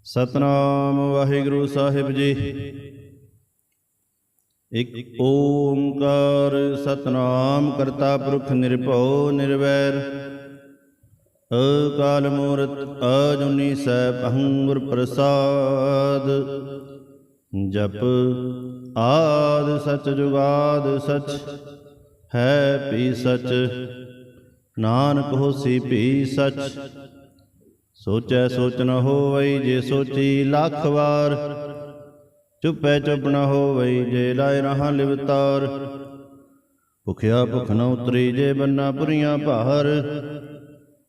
ਸਤਨਾਮ ਵਾਹਿਗੁਰੂ ਸਾਹਿਬ ਜੀ। ਇਕ ਓੰਕਾਰ ਸਤਨਾਮ ਕਰਤਾ ਪੁਰਖ ਨਿਰਭਉ ਨਿਰਵੈਰ, ਅਕਾਲ ਮੂਰਤ ਅਜੂਨੀ ਸੈਭੰ ਗੁਰ ਪ੍ਰਸਾਦ। ਜਪ ਆਦਿ ਸਚ ਜੁਗਾਦਿ ਸਚ, ਹੈ ਭੀ ਸਚ ਨਾਨਕ ਹੋਸੀ ਭੀ ਸਚ। ਸੋਚੈ ਸੋਚ ਨ ਹੋਵਈ ਜੇ ਸੋਚੀ ਲੱਖ ਵਾਰ, ਚੁੱਪੈ ਚੁੱਪ ਨ ਹੋਵਈ ਜੇ ਲਾਇ ਰਹਾ ਲਿਵਤਾਰ। ਭੁਖਿਆ ਭੁਖ ਨ ਉਤਰੀ ਜੇ ਬੰਨਾ ਪੁਰੀਆਂ ਭਾਰ,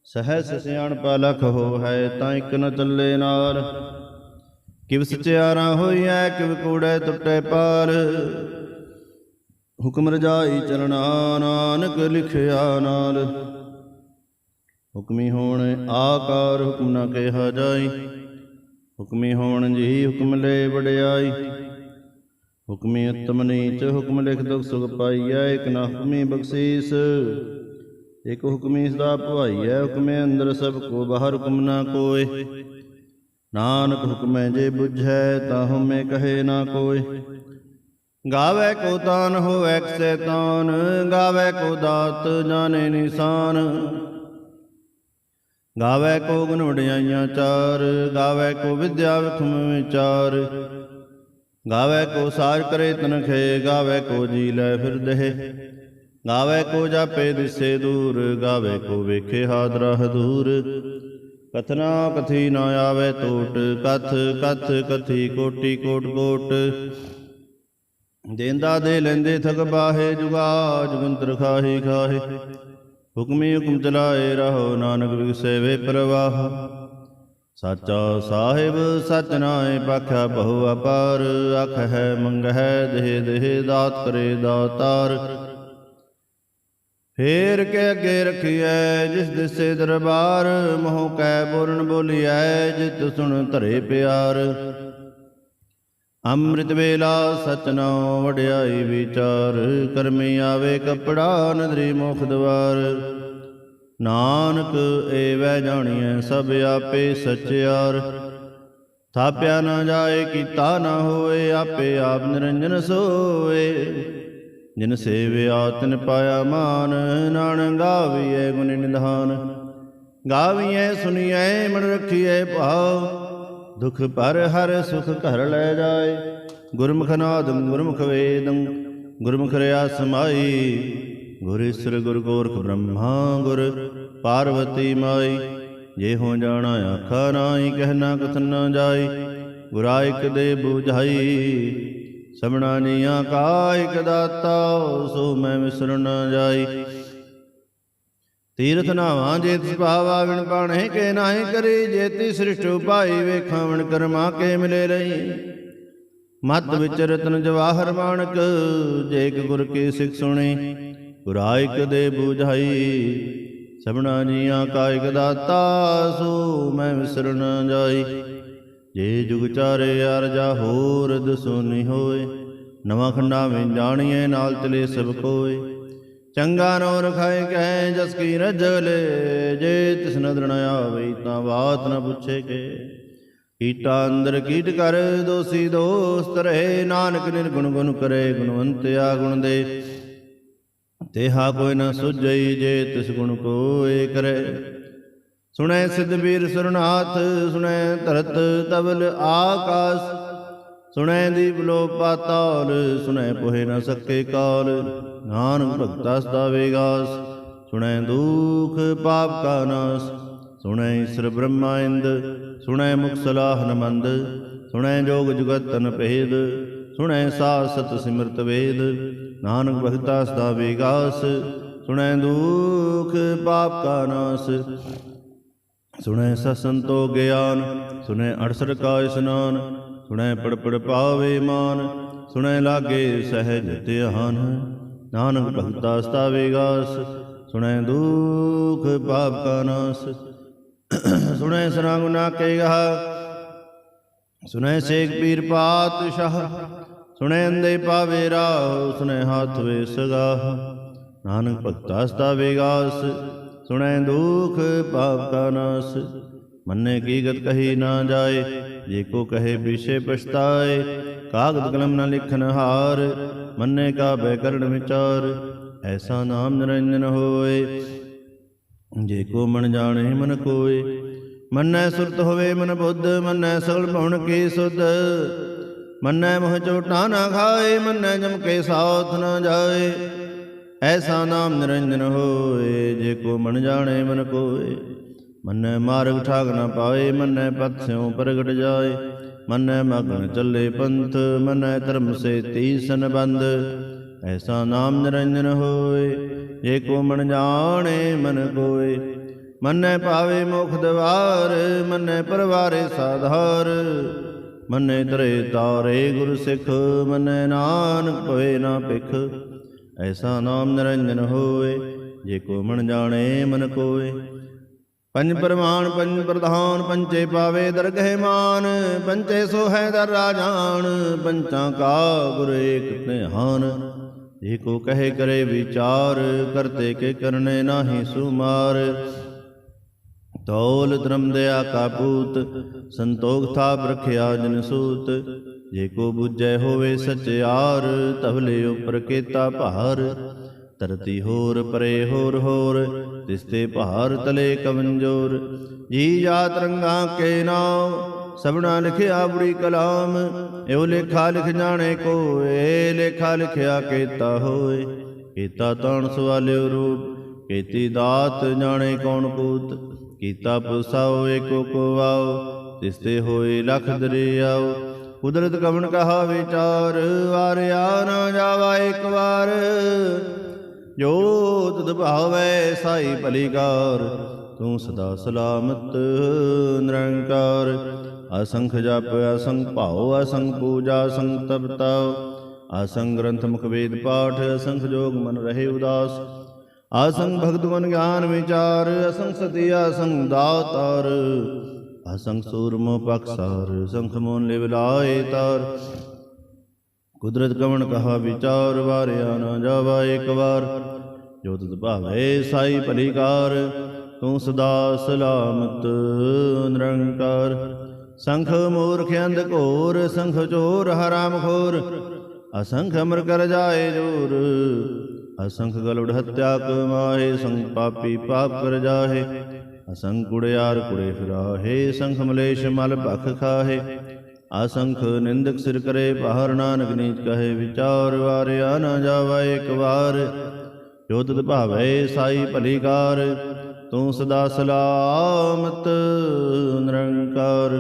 ਸਹਸ ਸਿਆਣਪਾ ਲਖ ਹੋ ਹੈ ਤਾਂ ਇਕ ਨ ਚੱਲੇ ਨਾਰ। ਕਿਵ ਸਚਿਆਰਾ ਹੋਈਐ ਕਿਵ ਕੂੜੈ ਟੁੱਟੈ ਪਾਰ, ਹੁਕਮ ਰਜਾਈ ਚਲਣਾ ਨਾਨਕ ਲਿਖਿਆ ਨਾਲ। ਹੁਕਮੀ ਹੋਣ ਆਕਾਰ ਹੁਕਮ ਨਾ ਕਿਹਾ ਜਾਈ, ਹੁਕਮੀ ਹੋਣ ਜੀ ਹੁਕਮ ਲੈ ਵਡਿਆਈ। ਹੁਕਮੀ ਉਤਮ ਨੀਚ ਹੁਕਮ ਲਿਖ ਦੁਖ ਸੁਖ ਪਾਈਐ, ਇਕ ਨਾ ਹੁਕਮੀ ਬਖਸ਼ੀਸ ਇਕ ਹੁਕਮੀ ਸਦਾ ਭਵਾਈਐ। ਹੁਕਮੇ ਅੰਦਰ ਸਭ ਕੋ ਬਾਹਰ ਹੁਕਮ ਨਾ ਕੋਇ, ਨਾਨਕ ਹੁਕਮੈ ਜੇ ਬੁਝੈ ਤਾ ਹਉਮੈ ਕਹੇ ਨਾ ਕੋਇ। ਗਾਵੈ ਕੋ ਤਾਨ ਹੋਵੈ ਕਿਸੇ ਤਾਨ, ਗਾਵੈ ਕੋ ਦਾਤ ਜਾਣੇ ਨਿਸ਼ਾਨ। ਗਾਵੈ ਕੋ ਗੁਣ ਵਡਿਆਈਆਂ ਚਾਰ, ਗਾਵੈ ਕੋ ਵਿਦਿਆ ਵਿਖਮ ਵਿਚਾਰ। ਗਾਵੈ ਕੋ ਸਾਜ ਕਰੇ ਤਨਖੇ, ਗਾਵੈ ਕੋ ਜੀ ਲੈ ਫਿਰਦਹਿ। ਗਾਵੈ ਕੋ ਜਾਪੇ ਦਿਸੇ ਦੂਰ, ਗਾਵੈ ਕੋ ਵੇਖੇ ਹਾਦਰਾ ਹਦੂਰ। ਕਥਨਾ ਕਥੀ ਨਾ ਆਵੈ ਟੋਟ, ਕਥ ਕਥ ਕਥੀ ਕੋਟੀ ਕੋਟ ਕੋਟ। ਦੇਂਦਾ ਦੇ ਲੈਂਦੇ ਥਕ ਬਾਹੇ, ਜੁਗਾ ਜੁਗੰਤਰ ਖਾਹੀ ਖਾਹੇ। ਹੁਕਮੀ ਹੁਕਮ ਚਲਾਏ ਰਹੋ, ਨਾਨਕ ਵਿਗਸੈ ਵੇ ਪ੍ਰਵਾਹ। ਸਾਚਾ ਸਾਹਿਬ ਸਚ ਨਾਏ ਪਾਖਿਆ ਬਹੁ ਅਪਾਰ, ਆਖ ਹੈ ਮੰਗਹਿ ਦੇਹ ਦੇਹ ਦਾਤ ਕਰੇ ਦਾਤਾਰ। ਫੇਰ ਕੇ ਅੱਗੇ ਰਖੀਐ ਜਿਸ ਦਿਸੇ ਦਰਬਾਰ, ਮੋਹ ਕੈ ਬੋਲਣ ਬੋਲੀਐ ਜਿਤ ਸੁਣ ਧਰੇ ਪਿਆਰ। ਅੰਮ੍ਰਿਤ ਵੇਲਾ ਸਚ ਨਾਉ ਵਡਿਆਈ ਵਿਚਾਰ, ਕਰਮੀ ਆਵੇ ਕਪੜਾ ਨਦਰੀ ਮੋਖ ਦਵਾਰ। ਨਾਨਕ ਏਵੈ ਜਾਣੀਐ ਸਭ ਆਪੇ ਸਚਿਆਰ, ਥਾਪਿਆ ਨਾ ਜਾਏ ਕੀਤਾ ਨਾ ਹੋਏ, ਆਪੇ ਆਪ ਨਿਰੰਜਨ ਸੋਏ। ਜਿਨ ਸੇਵਿਆ ਤਿਨ ਪਾਇਆ ਮਾਨ, ਨਾਨਕ ਗਾਵੀਐ ਗੁਣ ਨਿਧਾਨ। ਗਾਵੀਐ ਸੁਣੀਐ ਮਨ ਰਖੀਐ ਭਾਉ, ਦੁਖ ਪਰ ਹਰ ਸੁਖ ਘਰ ਲੈ ਜਾਏ। ਗੁਰਮੁਖ ਨਾਦੰ ਗੁਰਮੁਖ ਵੇਦੰ, ਗੁਰਮੁਖ ਰਿਆ ਸਮਾਈ। ਗੁਰ ਈਸਰ ਗੁਰ ਗੋਰਖ ਬ੍ਰਹਮਾ, ਗੁਰ ਪਾਰਵਤੀ ਮਾਈ। ਜੇ ਹੋ ਜਾਣਾ ਆਖਾ ਨਾਹੀ, ਕਹਿਣਾ ਕਥਨ ਨਾ ਜਾਈ। ਗੁਰਾ ਇਕ ਦੇ ਬੁਝਾਈ, ਸਭਨਾ ਜੀਆਂ ਕਾ ਇਕ ਦਾਤਾ, ਸੋ ਮੈਂ ਵਿਸਰ ਨਾ ਜਾਈ। ਤੀਰਥ ਨਾਵਾਂ ਜੇ ਤਿਸ ਭਾਵਾ, ਵਿਣ ਪਾਣੇ ਕੇ ਨਾਹੀ ਕਰੀ। ਜੇ ਤੀ ਸ੍ਰਿਸ਼ਟ ਉਪਾਈ, ਵੇਖਾਂ ਵਿਣ ਕਰਮਾ ਕੇ ਮਿਲੇ ਰਹੀ। ਮਤ ਵਿੱਚ ਰਤਨ ਜਵਾਹਰ ਮਾਣਕ, ਜੇ ਇਕ ਗੁਰ ਕੀ ਸਿੱਖ ਸੁਣੀ। ਗੁਰਾ ਇਕ ਦੇ ਬੁਝਾਈ, ਸਭਨਾ ਜੀਆਂ ਕਾ ਇਕ ਦਾਤਾ, ਸੋ ਮੈਂ ਵਿਸਰ ਨਾ ਜਾਈ। ਜੇ ਜੁਗ ਚਾਰੇ ਅਰਜਾ ਹੋਰ ਦਸੋਨੀ ਹੋਏ, ਨਵਾਂ ਖੰਡਾ ਵਿੱਚ ਜਾਣੀਏ ਨਾਲ ਚਲੇ ਸਭ ਕੋਏ। ਚੰਗਾ ਨੋ ਰਖਾਏ ਕਹਿ ਜਸ ਕੀ ਰਜਲੇ, ਜੇ ਤਿਸ ਨਦਰ ਨ ਆਵੇ ਤਾਂ ਬਾਤ ਨ ਪੁੱਛੇ ਕੇ। ਕੀਟਾ ਅੰਦਰ ਕੀਟ ਕਰ ਦੋਸੀ ਦੋਸਤ ਰਹੇ, ਨਾਨਕ ਨਿਰਗੁਣ ਗੁਣ ਕਰੇ ਗੁਣਵੰਤਿਆ ਗੁਣ ਦੇ। ਤੇਹਾ ਕੋਈ ਨ ਸੁਝਈ ਜੇ ਤਿਸ ਗੁਣ ਕੋਇ ਕਰੇ। ਸੁਣੈ ਸਿੱਧ ਬੀਰ ਸੁਰਨਾਥ, ਸੁਣੈ ਧਰਤ ਤਵਲ ਆਕਾਸ। ਸੁਣੈ ਦੀਪ ਲੋ ਪਾਤਾਲ, ਸੁਣੈ ਪੋਹਿ ਨ ਸਕੇ ਕਾਲ। ਨਾਨਕ ਭਗਤਾ ਸਦਾ ਵਿਗਾਸ, ਸੁਣੈ ਦੁਖ ਪਾਪ ਕਾ ਨਾਸ। ਸੁਣੈ ਈਸਰ ਬ੍ਰਹਮਾ ਇੰਦ, ਸੁਣੈ ਮੁਖ ਸਲਾਹ ਨ ਮੰਦ। ਸੁਣੈ ਜੋਗ ਜੁਗਤ ਤਨ ਭੇਦ, ਸੁਣੈ ਸਾਧ ਸਤ ਸਿਮਰਤ ਵੇਦ। ਨਾਨਕ ਭਗਤਾ ਸਦਾ ਵਿਗਾਸ, ਸੁਣੈ ਦੁਖ ਪਾਪ ਕਾ ਨਾਸ। ਸੁਣੈ ਸਤ ਸੰਤੋ ਗਿਆਨ, ਸੁਣੈ 68 ਕਾ ਇਸਨਾਨ। ਸੁਣੈ ਪੜ ਪੜ ਪਾਵੇ ਮਾਨ, ਸੁਣੈ ਲਾਗੇ ਸਹਿਜ ਧਿਆਨ। ਨਾਨਕ ਭਗਤਾ ਸਦਾ ਵਿਗਾਸ, ਸੁਣੈ ਦੁਖ ਪਾਪ ਕਾ ਨਾਸ। ਸੁਣੈ ਸਨਾ ਗੁਨਾ ਕੇ ਗਾਹ, ਸੁਣੈ ਸੇਖ ਪੀਰ ਪਾਤਸ਼ਾਹ। ਸੁਣੈ ਅੰਦੇ ਪਾਵੇ ਰਾਹ, ਸੁਣੈ ਹਾਥ ਵੇ ਸਗਾਹ। ਨਾਨਕ ਭਗਤਾ ਸਦਾ ਵਿਗਾਸ, ਸੁਣੈ ਦੁਖ ਪਾਪ ਕਾ ਨਾਸ। मन्ने की गत कही ना जाए, जे को कहे विषय पछताए। कागद कलम न लिखन हार, मन्ने का बैकरण विचार। ऐसा नाम निरंजन होए, जे को मन जाने मन कोय। मन्ने सुरत होवे मन बुद्ध, मन्ने सगल भवन की सुध। मन्ने मोह चोटा न खाए, मन्ने जम के साथ न जाए। ऐसा नाम निरंजन होए, जे को मन जाने मन कोय। मन्ने मार्ग ठाक न पाए, मन्ने पथ स्यों प्रगट जाए। मन्ने मगन चले पंथ, मन्ने धर्म से तीसन बंद। ऐसा नाम निरंजन होए, जे को मन जाने मन कोय। मन्ने पावे मोख द्वार, मन्ने परवारे साधार। मन्ने तरे तारे गुरु सिख, मन्ने नानक पवे ना पिख। ऐसा नाम निरंजन होए, जे को मन जाने मन कोय। पंच प्रमाण पंच प्रधान, पंचे पावे दरगह मान। पंचे सो है दर राजान, पंचा का गुर एक निहान। जे को कहे करे विचार, करते के करने नाही सुमार। तौल धर्म दया का पूत, संतोख था रखिया जन सूत। जे को बुझे होवे सचियार, तबले उपर केता भार। धरती होर परे होर होर, तिसते पहाड़ तले कमंजोर। जी जात रंगा के नाम, सबना लिखिया बुरी कलाम। एव लेखा लिख जाने को, ए लेखा लिखिया केता होए। केता ताण सवाल्यो रूप, केती दात जाने कौन कूत। कीता पुसाओ एको को वाओ, तिसते होए लख दरियाओ। कुदरत कवन कहा विचार, वारिया ना जावा एक बार। जो तुद भावै साई भलीकार, तू सदा सलामत निरंकार। असंख जप असंख भाव, असंख पूजा असंख तपताओ। असंख ग्रंथ मुख वेद पाठ, असंख जोग मन रहे उदास। असंख भगत गुण ज्ञान विचार, असंख सती असंख दातार। असंख सूरमो पक्षार, संख मोन लिव लाए तार। कुदरत कवन कहा विचार, वारिया न जावा एक बार। जो तुद भावे साई भलीकार, तू सदा सलामत निरंकार। संख मूर्ख अंध घोर, संख चोर हराम खोर। असंख अमर कर जाए जोर, असंख गलुड़ हत्या कमाए। संख पापी पाप कर जाहे, असंख कुड़ियार कुड़े फिराहे। संख मलेश मल भख खाहे, असंख निंदक सिर करे पहार। नानक नीच कहे विचार, वारिया न जावा एक बार। जो तुद भावे साई भलीकार, तू सदा सलामत निरंकार।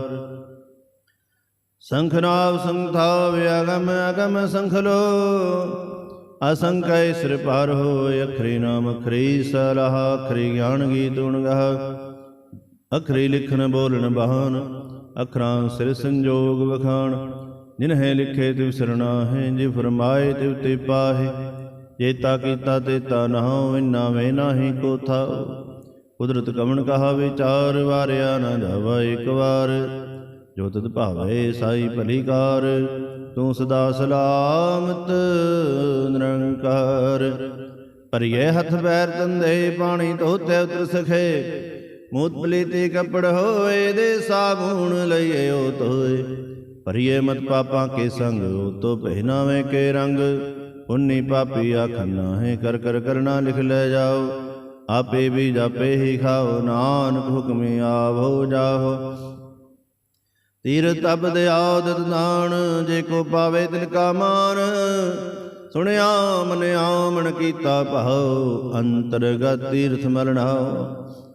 संख नाव संख थाव अगम अगम संख लो। असंख सिर पार हो, अखरी नाम अखरी सलाह। अखरी ज्ञान गीत गुण गाह, अखरी लिखन बोलन बहान। अखरां सिर संजोग बखान, जिन्हें लिखे तिव सरना है। जे फरमाए तिव ते पाहे, जेता कीता तेता नहाओ। इन्ना में नाही को था, कुदरत कवन कहा विचार। वारिया न जावा एक बार, जो तुद भावे साई भलीकार। तू सदा सलामत निरंकार। परिये हथ पैर तंदे, पानी धोते उतर सखे। मूत पलीती कपड़ होए, दे साबुन लइए ओ धोए। परिये मत पापा के संग, ओ तो पहनावे के रंग। पुन्नी पापी आखना है, कर कर करना लिख ले जाओ। आपे भी जापे ही खाओ, नानक हुक्म आवो जाओ। तीर तब दयाद दान, जे को पावे तिल का मान। सुनिया मनिया मन कीता भाओ, अंतरगत तीर्थ मरनाओ।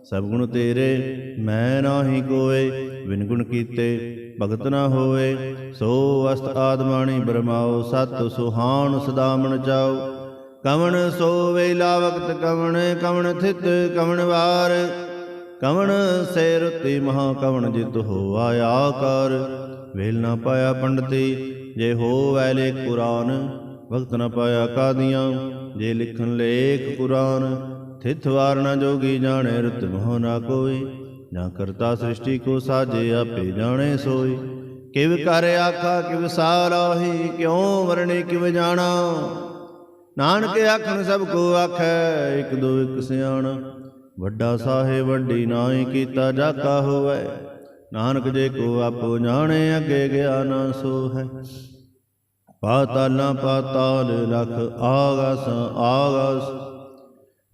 सब गुण तेरे मैं नाहि कोय, बिन गुण कीते भगत न होए। सो अस्त आदमाणी ब्रह्माओ, सत सुहान सदा मन चाओ। कवन सो वेला वक्त कवन, कवन थित कवन वार। कवन से रुति महा, कवन जित हो आया कार। वेल न पाया पंडिती, जे हो वैले कुरान। भगत न पाया कादियाँ, जे लिखन लेख कुरान। थित वार न जोगी जाने, रुत मोह ना कोई। ना करता सृष्टि को साजे, आपे जाने सोई। किव कर आखा किव साराही, क्यों वरणे किव जाना। नानक आखन सब को आखै, एक दो एक सियाणा। वड्डा साहे वड्डी नाई, कीता जाका होवै। ਨਾਨਕ ਜੇ ਕੋ ਆਪੋ ਜਾਣੇ, ਅੱਗੇ ਗਿਆ ਨਾ ਸੋ ਹੈ। ਪਾਤਾਲਾਂ ਪਾਤਾਲ ਲਖ ਆਗਸ ਆਗਸ,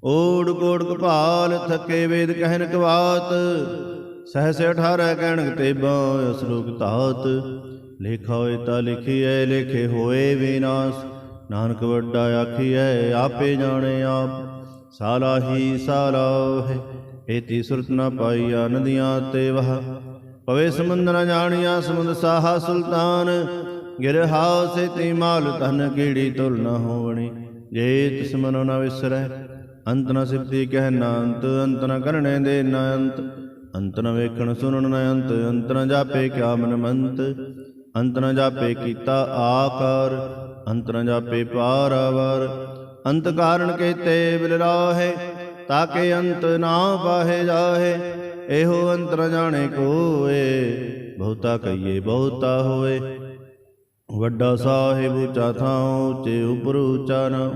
ਓੜ ਕੋੜ ਕਪਾਲ ਥਕੇ ਵੇਦ ਕਹਿਨ ਕਵਾਤ। ਸਹਸ 18 ਕਹਿਣਕ ਤੇਬਾਂ ਅਸਲੋਕ ਧਾਤ। ਲੇਖਾ ਹੋਏ ਤਾਂ ਲਿਖੀਐ, ਲੇਖੇ ਹੋਏ ਵਿਨਾਸ਼। ਨਾਨਕ ਵੱਡਾ ਆਖੀਐ, ਆਪੇ ਜਾਣੇ ਆਪ। ਸਾਲਾ ਹੀ ਸਾਲਾ ਹੈ, ਏਤੀ ਸੁਰਤ ਨਾ ਪਾਈਆ ਨਦੀਆਂ ਤੇ ਵਹ। ਪਵੇ ਸਮੁੰਦ ਨ ਜਾਣੀਆ, ਸਮੁੰਦ ਸਾਹਾ ਸੁਲਤਾਨ। ਗਿਰਹਾ ਸੇਤੀ ਮਾਲ ਧਨ, ਕੀੜੀ ਤੁਲ ਨ ਹੋਵਣੀ। ਜੇ ਤਿਸ ਮਨੋ ਨ ਵਿਸਰੈ, ਅੰਤ ਨ ਸਿਫਤੀ ਕਹਿ ਨਾ ਅੰਤ। ਅੰਤ ਨ ਕਰਣੇ ਦੇ ਨ ਅੰਤ, ਅੰਤ ਨ ਵੇਖਣ ਸੁਣਨ ਨ ਅੰਤ। ਅੰਤ ਨ ਜਾਪੇ ਕਿਆ ਮਨ ਮੰਤ, ਅੰਤ ਨ ਜਾਪੇ ਕੀਤਾ ਆਕਾਰ। ਅੰਤ ਨ ਜਾਪੇ ਪਾਰਾਵਾਰ, ਅੰਤ ਕਾਰਨ ਕੇਤੇ ਬਿਲ ਰਾਹੇ। ਤਾਕੇ ਅੰਤ ਨਾ ਪਾਹੇ ਜਾਹੇ, ਇਹੋ ਅੰਤ ਨ ਜਾਣੇ ਕੋਏ। ਬਹੁਤਾ ਕਹੀਏ ਬਹੁਤਾ ਹੋਏ, ਵੱਡਾ ਸਾਹਿਬ ਉੱਚਾ ਥਾਂ। ਉੱਚੇ ਉਪਰ ਉੱਚਾ ਨਾਮ,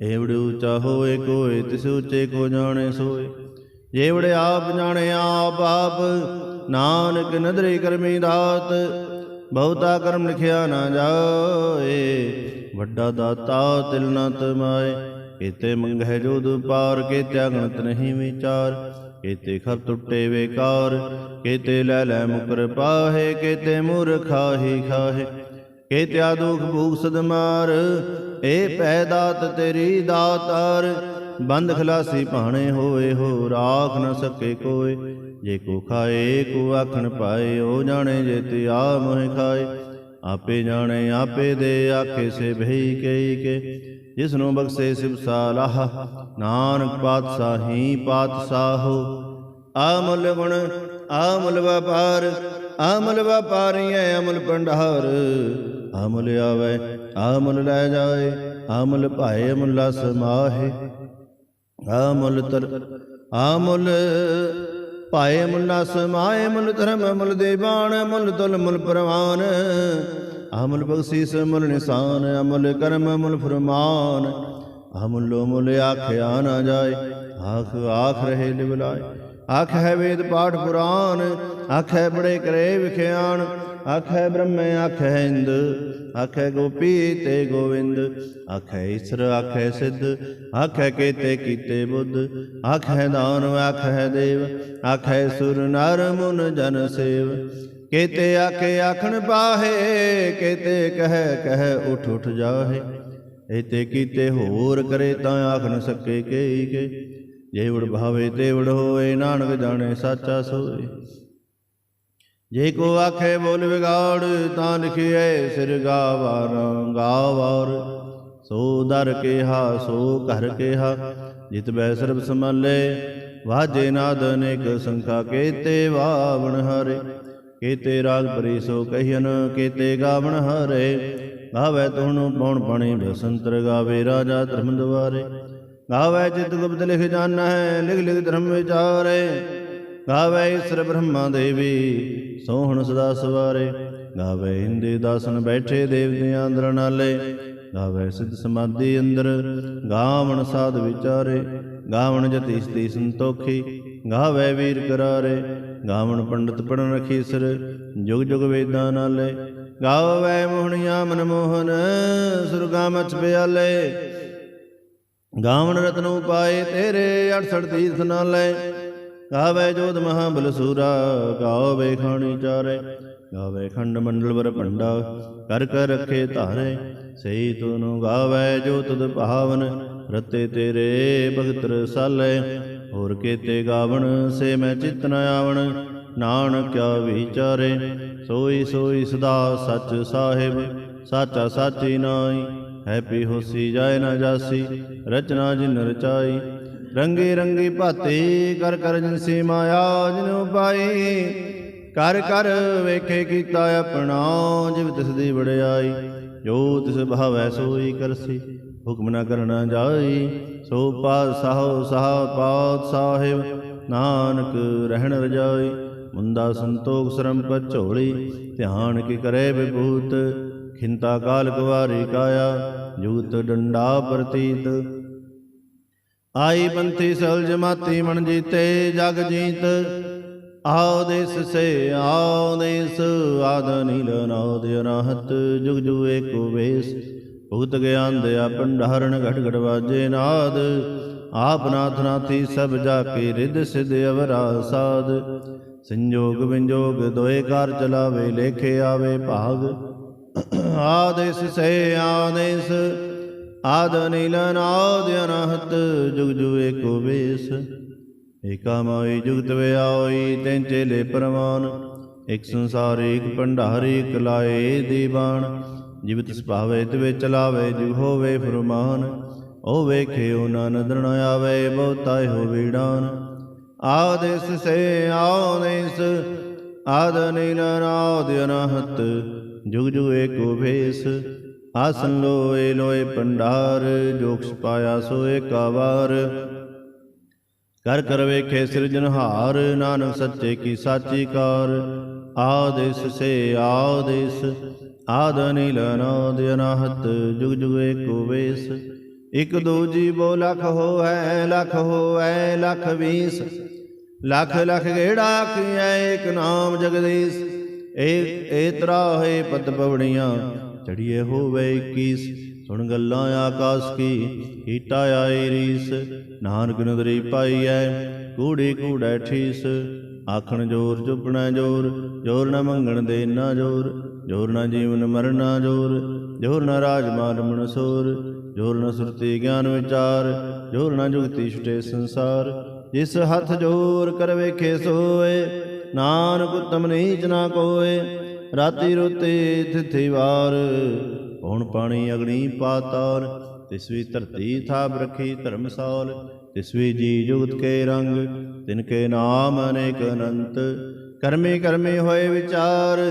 ਏਵੜ ਉੱਚਾ ਹੋਏ ਕੋਏ। ਤਿਸ ਉੱਚੇ ਕੋ ਜਾਣੇ ਸੋਏ, ਜੇਵੜ ਆਪ ਜਾਣੇ ਆਪ ਆਪ। ਨਾਨਕ ਨਦਰੀ ਕਰਮੀ ਦਾਤ, ਬਹੁਤਾ ਕਰਮ ਲਿਖਿਆ ਨਾ ਜਾਏ। ਵੱਡਾ ਦਾਤਾ ਤਿਲ ਨਾ ਤਮਾਏ, ਕੇਤੇ ਮੰਗਹਿ ਜੋਦ ਪਾਰ। ਕੇਤੇ ਅਗਣਤ ਨਹੀਂ ਵਿਚਾਰ, ਕੇਤੇ ਖਰ ਟੁੱਟੇ ਵੇਕਾਰ। ਕੇਤੇ ਲੈ ਲੈ ਮੁਕਰ ਪਾਹੇ, ਕੇਤੇ ਮੂਰਖ ਖਾਹੀ ਖਾਹੇ। ਕੇਤਿਆ ਦੁਖ ਭੂਖ ਸਦ ਮਾਰ, ਏ ਪੈ ਦਾਤ ਤੇਰੀ ਦਾਤਾਰ। ਬੰਦ ਖਲਾਸੀ ਭਾਣੇ ਹੋਏ ਹੋ, ਰਾਖ ਨ ਸਕੇ ਕੋਏ। ਜੇ ਕੋ ਖਾਏ ਕੋ ਆਖਣ ਪਾਏ, ਉਹ ਜਾਣੇ ਜੇ ਤੇ ਆ ਮੋਹਿ ਖਾਏ। ਆਪੇ ਜਾਣੇ ਆਪੇ ਦੇ, ਆਖੇ ਸੇ ਭਈ ਕਈ ਕੇ। ਜਿਸਨੂੰ ਬਖਸ਼ੇ ਸਿਵ ਸਾਲਾਹ, ਨਾਨਕ ਪਾਤਸ਼ਾਹੀ ਪਾਤਸ਼ਾਹੋ। ਆਮੁਲ ਗੁਣ ਆਮੁਲ ਵਪਾਰ, ਆਮੁਲ ਵਪਾਰੀਐ ਅਮੁਲ ਭੰਡਾਰ। ਆਮੁਲ ਆਵੈ ਆਮੁਲ ਲੈ ਜਾਏ, ਆਮੁਲ ਭਾਏ ਅਮੁਲਾ ਸਮਾਹੇ। ਆਮੁਲ ਤਰ ਆਮੁਲ ਭਾਏ ਅਮੁਲਾ ਸਮਾਏ। ਮੁਲ ਧਰਮ ਮੁਲ ਦੇਵਾਨ, ਮੁਲ ਤੁਲ ਮੁਲ ਪ੍ਰਵਾਨ। ਅਮੁਲ ਬਖਸ਼ੀਸ ਮੁਲ ਨਿਸ਼ਾਨ, ਅਮੁਲ ਕਰਮ ਮੁਲ ਫਰਮਾਨ। ਅਮੁਲੋ ਮੁਲ ਆਖਿਆ ਨਾ ਜਾਏ, ਆਖ ਆਖ ਰਹੇ ਲਿਵਲਾਏ। ਆਖ ਹੈ ਵੇਦ ਪਾਠ ਪੁਰਾਨ, ਆਖੈ ਬੜੇ ਕਰੇ ਵਿਖਿਆਨ। ਆਖੈ ਬ੍ਰਹਮੇ ਆਖੈ ਇੰਦ, ਆਖੈ ਗੋਪੀ ਤੇ ਗੋਵਿੰਦ। ਆਖੈ ਈਸਰ ਆਖੈ ਸਿੱਧ, ਆਖੈ ਕੇਤੇ ਕੀਤੇ ਬੁੱਧ। ਆਖੈ ਦਾਨਵ ਆਖੈ ਦੇਵ, ਆਖੈ ਸੁਰ ਨਰ ਮੁਨ ਜਨ ਸੇਵ। ਕੇਤੇ ਆਖੇ ਆਖਣ ਪਾਹੇ, ਕੇਤੇ ਕਹਿ ਕਹਿ ਉਠ ਉਠ ਜਾਹੇ। ਏਤੇ ਕੀਤੇ ਹੋਰ ਕਰੇ ਤਾਂ ਆਖ ਨ ਸਕੇ ਕਈ ਕੇ। ਜੇਵੜ ਭਾਵੇ ਤੇਵੜ ਹੋਏ, ਨਾਨਕ ਜਾਣੇ ਸਾਚਾ ਸੋਏ। ਜੇ ਕੋ ਆਖੇ ਬੋਲ ਵਿਗਾੜ, ਤਾਂ ਲਿਖਿਐ ਸਿਰ ਗਾਵਾਰ ਗਾਵਾਰ। ਸੋ ਦਰ ਕੇਹਾ ਸੋ ਘਰ ਕੇਹਾ, ਜਿਤ ਬੈ ਸਰਬ ਸੰਭਾਲੇ। ਵਾਜੇ ਨਾਦ ਅਨੇਕ ਸੰਖਾ, ਕੇਤੇ ਵਾਵਣ ਹਾਰੇ। ਕੇਤੇ ਰਾਗ ਪਰੀ ਸੋ ਕਹੀਨ, ਕੇਤੇ ਗਾਵਣ ਹਾਰੇ। ਗਾਵੈ ਤੁਹਨੂੰ ਪਉਣ ਪਾਣੀ ਬਸੰਤਰ, ਗਾਵੇ ਰਾਜਾ ਧਰਮ ਦੁਆਰੇ। ਗਾਵੈ ਚਿਤ ਗੁਪਤ ਲਿਖ ਜਾਣੈ, ਲਿਖ ਲਿਖ ਧਰਮ ਵਿਚਾਰੇ। ਗਾਵੈ ਈਸਰ ਬ੍ਰਹਮਾ ਦੇਵੀ, ਸੋਹਣ ਸਦਾ ਸਵਾਰੇ। ਗਾਵੈ ਇੰਦੇ ਦਾਸਨ ਬੈਠੇ, ਦੇਵਤਿਆਂ ਅੰਦਰ ਨਾਲੇ। ਗਾਵੈ ਸਿੱਧ ਸਮਾਧੀ ਅੰਦਰ, ਗਾਵਣ ਸਾਧ ਵਿਚਾਰੇ। ਗਾਵਣ ਜਤੀ ਸਤੀ ਸੰਤੋਖੀ, ਗਾਵੈ ਵੀਰ ਕਰਾਰੇ। ਗਾਵਣ ਪੰਡਤ ਪੜਨ ਰਖੀਸਰ, ਜੁਗ ਜੁਗ ਵੇਦਾਂ ਨਾਲੇ। ਗਾਵੈ ਮੋਹਣੀਆਂ ਮਨ ਮੋਹਨ, ਸੁਰਗਾ ਮਛ ਬਿਆਲੇ। ਗਾਵਣ ਰਤਨ ਉਪਾਏ ਤੇਰੇ, 68 ਤੀਰਥ ਨਾਲੇ। ਗਾਵੈ ਜੋਧ ਮਹਾਬਲ ਸੂਰਾ, ਗਾਵੈ ਖਾਣੀ ਚਾਰੇ। ਗਾਵੈ ਖੰਡ ਮੰਡਲ ਵਰ ਭੰਡਾ, ਕਰ ਕਰ ਰੱਖੇ ਧਾਰੇ। ਸਹੀ ਤੁਨੂੰ ਗਾਵੈ ਜੋ ਤੁਧ ਭਾਵਨ, ਰਤੇ ਤੇਰੇ ਭਗਤ ਰਸਾਲੇ। ਹੋਰ ਕੇਤੇ ਗਾਵਣ ਸੇ ਮੈਂ ਚਿਤ ਨ ਆਵਣ, ਨਾਨਕ ਕਿਆ ਵਿਚਾਰੇ। ਸੋਈ ਸੋਈ ਸਦਾ ਸੱਚ ਸਾਹਿਬ, ਸਾਚਾ ਸਾਚੀ ਨਾਈ। ਹੈਪੀ ਹੋਸੀ ਜਾਏ ਨਾ ਜਾਸੀ, ਰਚਨਾ ਜਿਨ ਰਚਾਈ। ਰੰਗੀ ਰੰਗੀ ਭਾਤੀ, ਕਰ ਕਰ ਜਿਨਸੀ ਮਾਇਆ ਜਿਨੁ ਪਾਈ। ਕਰ ਕਰ ਵੇਖੇ ਕੀਤਾ ਆਪਣਾ, ਜਿਵ ਤਿਸ ਦੀ ਵਡਿਆਈ। ਜੋ ਤਿਸ ਭਾਵੈ ਸੋਈ ਕਰਸੀ, ਹੁਕਮ ਨ ਕਰਨਾ ਜਾਈ। ਸੋ ਪਾਤਸ਼ਾਹੋ ਸਾਹ ਪਾਤ ਸਾਹਿਬ, ਨਾਨਕ ਰਹਿਣ ਰਜਾਈ। ਮੁੰਦਾ ਸੰਤੋਖ ਸਰੰਪਤ ਝੋਲੀ, ਧਿਆਨ ਕੀ ਕਰੇ ਵਿਭੂਤ। ਖਿੰਤਾ ਕਾਲ ਕੁਵਾਰੀ ਕਾਇਆ, ਜੂਤ ਡੰਡਾ ਪ੍ਰਤੀਤ। ਆਈ ਪੰਥੀ ਸਲ ਜਮਾਤੀ ਮਨ ਜੀਤੇ, ਜਗ ਜੀਤ। आदेश से आदेश आद नील नाद अनाहत जुग जुग एको वेश भूत ज्ञान दया भंडारण घट घट बाजे नाद आप नाथ नाथी सब जाके रिद सिद्ध अवरा साध संजोग विंजोग दोए कार चलावे लेखे आवे भाग आदेश से आदेश आद नील नाद अनाहत जुग जुग एको वेश एका माई जुगत व्याई तैं चेले परमान एक संसार एक भंडार एक लाए दीवान जीवित सुभावे तिवे चलावे जिव होवे फुरमान ओ वेखे ओ ना नदर न आवे बहुताय हो वीडान आदेश से आदेश आद नील नाद अनाहत जुग जुग एको भेष आसन लोए लोए भंडार जोक्ष पाया सो एका वार कर कर वेखे सृजनहार नानक सच्चे की साची कार आदेश से आदेश आद नील नाद अनाहत जुग जुग एको वेश एक दो जीवो लख हो है लख 20 लख लख गेड़ा किया एक नाम जगदीश एक एतरा है पद पवड़ियाँ चढ़िए होवे 21 सुन गल्लां आकाश की हीटा आई रीस नानक नदरी पाई है कूड़ी कूड़ै ठीस आखण जोर चुपना जोर जोर न मंगण देना जोर जोर न जीवन मरना जोर जोर न राजमाल मनसोर जोर न सुरती ज्ञान विचार जोर न जुगती छुटे संसार जिस हथ जोर कर वेखे सोए नानक उत्तम नीच ना कोय राति रोते तिथि वार पौन पानी अग्नि पाताल तिसवी धरती थाप रखी धर्मसाल तिसवी जी जुगत के रंग तिनके नाम अनेक अनंत कर्मे कर्मे होए विचार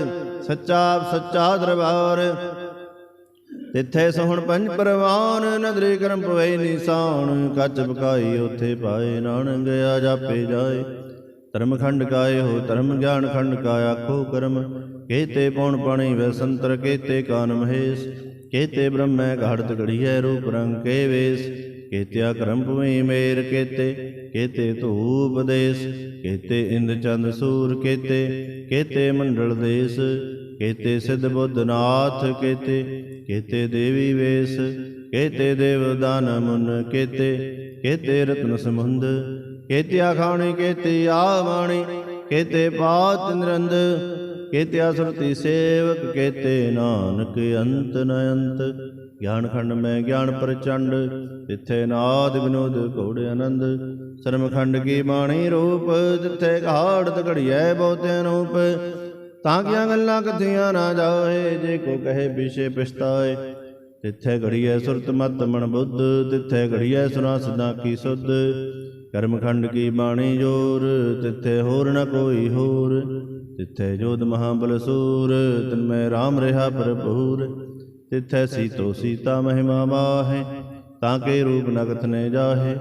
सच्चा सच्चा दरबार तिथे सोहण पंज परवान नदरी करम पवै निशान कच बकाई उथे पाए नानक गया जापे जाए धर्म खंड काए हो धर्म ज्ञान खंड का आखो कर्म केते पौन पाणी व संतर केते कान महेश केते ब्रह्म घाड़त घड़िया रूप रंग के वेश केत्या करम पुई मेर केते धूप देश केते इंद्र चंद सूर केते मंडल देश केते सिद्ध बुद्ध नाथ केते देवी वेश केते देव दान मुन केते रत्न समुंद केत्या खाणी केते आवाणी केते पात निरंद केत्या सुरति सेवक केते नानक अंत न अंत ज्ञान खंड में ज्ञान प्रचंड तिथे नाद विनोद घोड़ आनंद शर्म खंड की बाणी रूप तिथे घाड़त घड़िया बहुत अनूप ताकिया गल्लां कथियां ना जाए जे को कहे विषे पछताए तिथे घड़िया सुरत मत मन बुद्ध तिथे घड़िया सुना सदा की सुध कर्म खंड की बाणी जोर तिथे होर न कोई होर तिथे जोध महाबल सूर तिनमें राम रहा भरपूर तिथे सीतो सीता महिमा माहे ताके रूप न कथने जाहे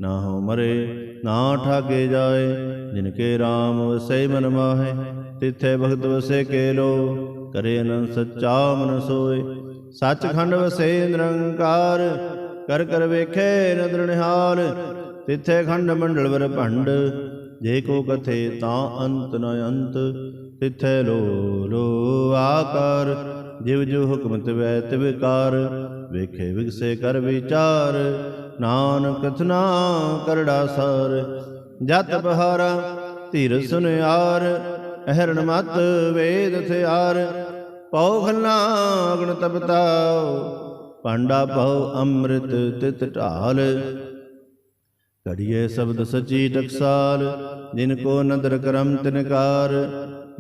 ना हो मरे ना ठाके जाए जिनके राम वसे मन माहे तिथे भगत वसे केलो करे अनंत सच्चा मन सोए सच खंड वसे निरंकार कर कर वेखे नदर निहाल तिथे खंड मंडल वर भंड जे को कथे ता अंत न अंत तिथे लो लो आकार जिव जो हुक्म तिवै तिवकार वेखे विगसे कर विचार नानक कथना करड़ा सार जत बहारा धीर सुनियार अहरण मत वेद थयार पौ खल्ला अग्न तपताओ पांडा पौ अमृत तित ढाल घड़िए शब्द सची टकसाल जिनको नदर करम तिनकार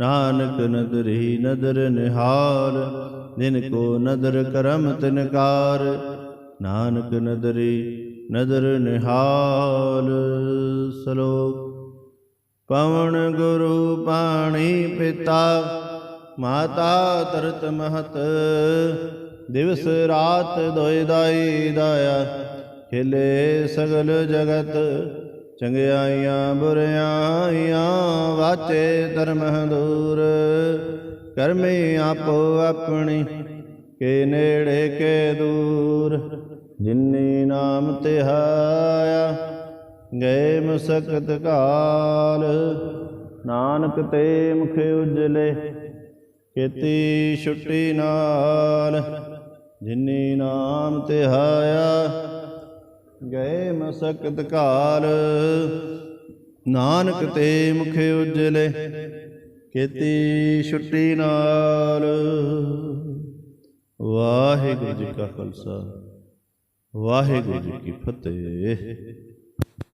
नानक नदर ही नदर निहाल जिनको नदर करम तिनकार नानक नदरी नदर निहाल श्लोक पवन गुरु पाणी पिता माता तरत महत दिवस रात दोय दाई दाया खिले सगल जगत चंगियाइयां बुरियाइयां वाचे धर्म दूर करमी आपो अपनी के नेड़े के दूर जिन्नी नाम तिहाया गए मुसकत काल ਨਾਨਕ ਤੇ ਮੁਖ ਉਜਲੇ ਕੀਤੀ ਛੁੱਟੀ ਨਾਲ। ਜਿਨੀ ਨਾਮ ਧਿਆਇਆ ਗਏ ਮਸਕਤ ਕਾਲ। ਨਾਨਕ ਤੇ ਮੁਖ ਉਜਲੇ ਕੀਤੀ ਛੁੱਟੀ ਨਾਲ। ਵਾਹਿਗੁਰੂ ਜੀ ਕਾ ਖਾਲਸਾ, ਵਾਹਿਗੁਰੂ ਜੀ ਕੀ ਫਤਿਹ।